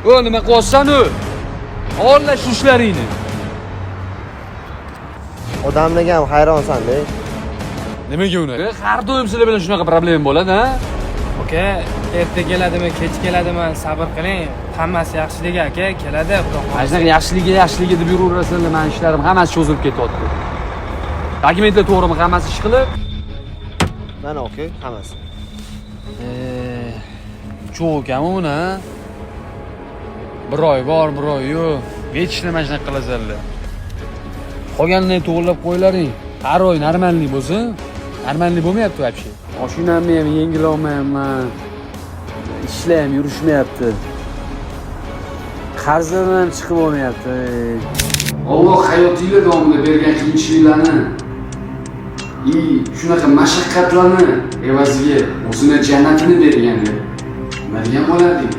O nima qilyapsan-u? Olla shu ishlaringni. Odamlarga ham hayronsan-da. Nimaga uni? Har doim sizlar bilan shunaqa problem bo'ladi-a? Aka, erta keladimi, kech keladimi, sabr qiling. Hammasi yaxshiligi aka, keladi. Mana shunaqa yaxshiligi deb yuraverasizlar, men ishlarim hammasi cho'zilib ketyapti. Dokumentlar to'g'rimi, hammasi ish qilib? Mana aka, hammasi. Cho'q ekanmi uni? Bir oy bor, bir oy yo'q. Vechna mana shunaqa qilasizlar. Qolganini to'g'rilab qo'ylaring. Har oy normalniy bo'lsa, normalniy bo'lmayapti вообще. Mashinamni ham yengil olmayapman. Ishlar ham yurishmayapti. Qarzlardan ham chiqib olmayapti. Alloh hayotinglar davomida bergan qiyinchiliklarni, shunaqa mashaqqatlarni evaziga o'zini jannatini berganda nima degan bo'lardik?